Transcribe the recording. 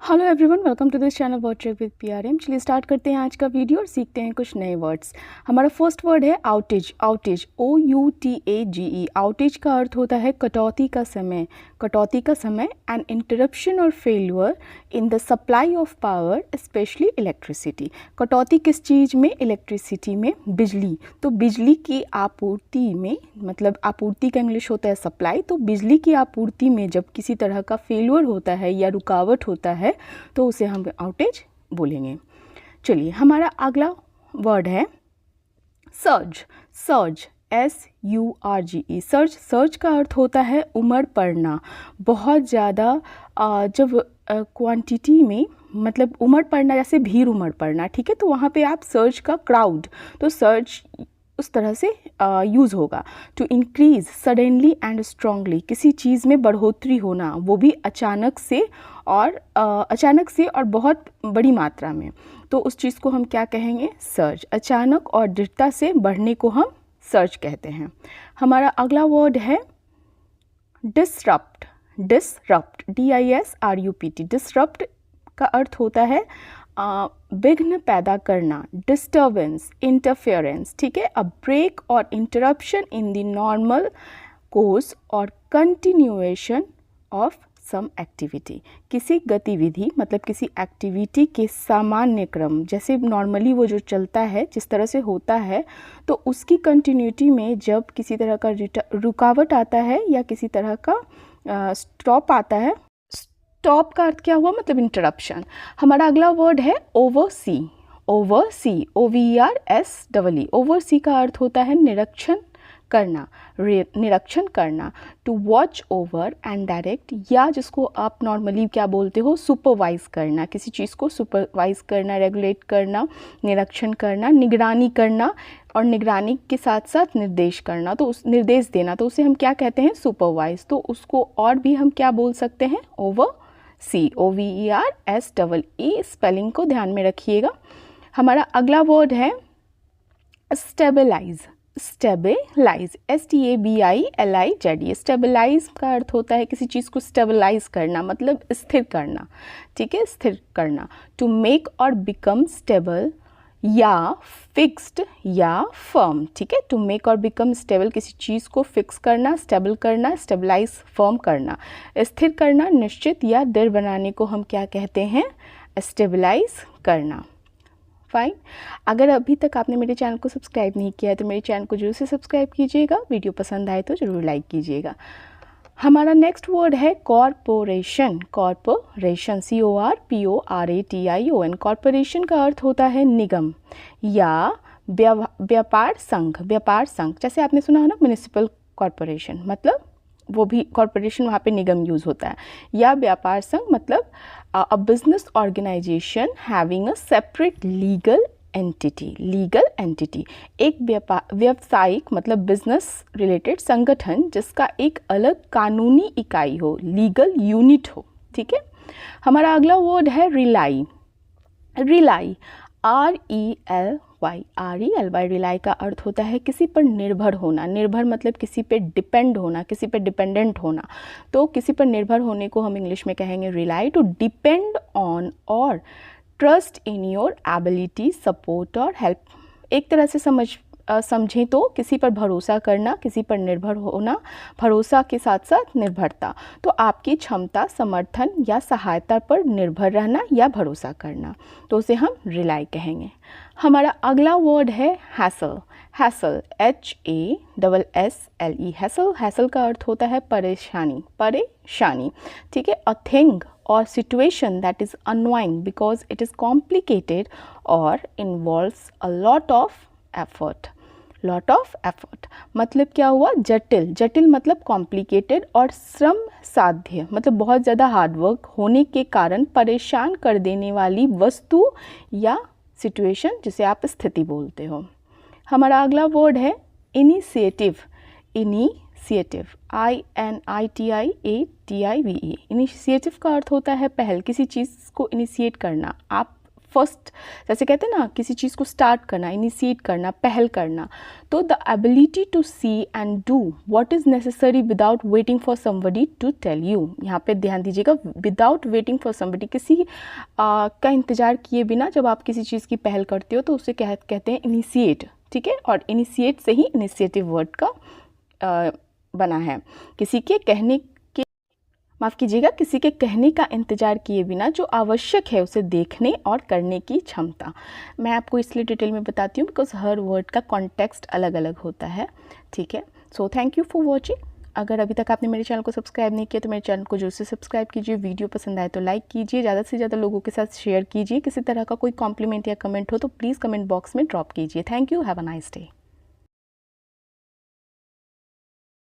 Hello everyone, welcome to this channel word trick with PRM. चलिए start करते हैं आज का वीडियो और सीखते हैं कुछ नए वर्ड्स। हमारा फर्स्ट वर्ड है आउटेज। Outage OUTAGE। आउटेज का अर्थ होता है कटौती का समय। कटौती का समय एन इंटरप्शन और failure in the supply of power specially electricity. कटौती किस चीज़ में? इलेक्ट्रिसिटी में, बिजली। तो बिजली की आपूर्ति में, मतलब आपूर्ति का इंग्लिश होता है सप्लाई। तो बिजली की आपूर्ति में जब किसी तरह का फेल्यूर होता है या रुकावट होता है तो उसे हम आउटेज बोलेंगे। चलिए हमारा अगला वर्ड है surge. Surge SURGE। Surge, surge का अर्थ होता है उमड़ पड़ना। बहुत ज़्यादा जब क्वांटिटी में, मतलब उमड़ पड़ना, जैसे भीड़ उमड़ पड़ना, ठीक है, तो वहाँ पे आप सर्ज का क्राउड, तो सर्ज उस तरह से यूज़ होगा। To increase suddenly and strongly, किसी चीज़ में बढ़ोतरी होना, वो भी अचानक से और बहुत बड़ी मात्रा में। तो उस चीज़ को हम क्या कहेंगे? सर्ज। अचानक और दृढ़ता से बढ़ने को हम सर्ज कहते हैं। हमारा अगला वर्ड है डिसरप्ट। Disrupt DISRUPT। डिसरप्ट का अर्थ होता है विघ्न पैदा करना, डिस्टर्बेंस, इंटरफेरेंस, ठीक है। अ ब्रेक और interruption in the normal course और कंटिन्यूएशन ऑफ सम एक्टिविटी। किसी गतिविधि, मतलब किसी एक्टिविटी के सामान्य क्रम, जैसे नॉर्मली वो जो चलता है, जिस तरह से होता है, तो उसकी कंटिन्यूटी में जब किसी तरह का रुकावट आता है या किसी तरह का स्टॉप आता है। स्टॉप का अर्थ क्या हुआ? मतलब इंटरप्शन। हमारा अगला वर्ड है ओवरसी। Oversee OVERSEE। ओवरसी का अर्थ होता है निरीक्षण करना, निरीक्षण करना। To watch over and direct, या जिसको आप नॉर्मली क्या बोलते हो, सुपरवाइज करना। किसी चीज़ को सुपरवाइज करना, रेगुलेट करना, निरीक्षण करना, निगरानी करना, और निगरानी के साथ साथ निर्देश करना, तो उस निर्देश देना, तो उसे हम क्या कहते हैं? सुपरवाइज। तो उसको और भी हम क्या बोल सकते हैं? Oversee OVERSEE। स्पेलिंग को ध्यान में रखिएगा। हमारा अगला वर्ड है स्टेबलाइज। Stabilise STABILIZ। स्टेबलाइज का अर्थ होता है किसी चीज़ को स्टेबलाइज करना, मतलब स्थिर करना, ठीक है, स्थिर करना। टू मेक और बिकम स्टेबल या फिक्स्ड या फर्म, ठीक है। टू मेक और बिकम स्टेबल, किसी चीज़ को फिक्स करना, स्टेबल करना, स्टेबलाइज फर्म करना, स्थिर करना, निश्चित या दृढ़ बनाने को हम क्या कहते हैं? स्टेबलाइज करना। फाइन। अगर अभी तक आपने मेरे चैनल को सब्सक्राइब नहीं किया है तो मेरे चैनल को जरूर से सब्सक्राइब कीजिएगा। वीडियो पसंद आए तो ज़रूर लाइक कीजिएगा। हमारा नेक्स्ट वर्ड है कॉरपोरेशन। Corporation CORPORATION। कॉरपोरेशन का अर्थ होता है निगम या व्यापार संघ। व्यापार संघ, जैसे आपने सुना है ना म्युनिसिपल कॉरपोरेशन, मतलब वो भी कॉरपोरेशन, वहाँ पे निगम यूज़ होता है। या व्यापार संघ मतलब a business organisation having a separate legal entity. Legal entity, एक व्यावसायिक मतलब बिजनेस रिलेटेड संगठन जिसका एक अलग कानूनी इकाई हो, लीगल यूनिट हो, ठीक है। हमारा अगला वर्ड है रिलाई। Rely RELY। रिलाई का अर्थ होता है किसी पर निर्भर होना। निर्भर मतलब किसी पे डिपेंड होना, किसी पे डिपेंडेंट होना। तो किसी पर निर्भर होने को हम इंग्लिश में कहेंगे रिलाई। टू डिपेंड ऑन और trust in your ability, support और हेल्प। एक तरह से समझें तो किसी पर भरोसा करना, किसी पर निर्भर होना, भरोसा के साथ साथ निर्भरता। तो आपकी क्षमता, समर्थन या सहायता पर निर्भर रहना या भरोसा करना, तो उसे हम रिलाई कहेंगे। हमारा अगला वर्ड है hassle. Hassle HASSLE। Hassle, hassle का अर्थ होता है परेशानी, परेशानी, ठीक है। A thing or situation that is annoying because it is complicated or involves a lot of effort। lot of effort मतलब क्या हुआ? जटिल। जटिल मतलब complicated, और श्रम साध्य मतलब बहुत ज़्यादा हार्डवर्क होने के कारण परेशान कर देने वाली वस्तु या सिचुएशन, जिसे आप स्थिति बोलते हो। हमारा अगला वर्ड है इनिशिएटिव। Initiative INITIATIVE। इनिशिएटिव का अर्थ होता है पहल, किसी चीज़ को इनिशिएट करना। आप फर्स्ट, जैसे कहते हैं ना किसी चीज़ को स्टार्ट करना, इनिशिएट करना, पहल करना। तो the ability to see and do what is necessary without waiting for somebody to tell you. यहाँ पे ध्यान दीजिएगा, विदाउट वेटिंग फॉर समबडी, किसी का इंतज़ार किए बिना जब आप किसी चीज़ की पहल करते हो तो उसे कहते हैं इनिशिएट, ठीक है। और इनिशिएट से ही इनिशिएटिव वर्ड का बना है। किसी के कहने के, माफ़ कीजिएगा, किसी के कहने का इंतज़ार किए बिना जो आवश्यक है उसे देखने और करने की क्षमता। मैं आपको इसलिए डिटेल में बताती हूँ बिकॉज हर वर्ड का कॉन्टेक्स्ट अलग अलग होता है, ठीक है। So thank you for watching. अगर अभी तक आपने मेरे चैनल को सब्सक्राइब नहीं किया तो मेरे चैनल को जरूर से सब्सक्राइब कीजिए। वीडियो पसंद आए तो लाइक कीजिए, ज़्यादा से ज़्यादा लोगों के साथ शेयर कीजिए। किसी तरह का कोई कॉम्प्लीमेंट या कमेंट हो तो प्लीज़ कमेंट बॉक्स में ड्रॉप कीजिए। Thank you, have a nice day.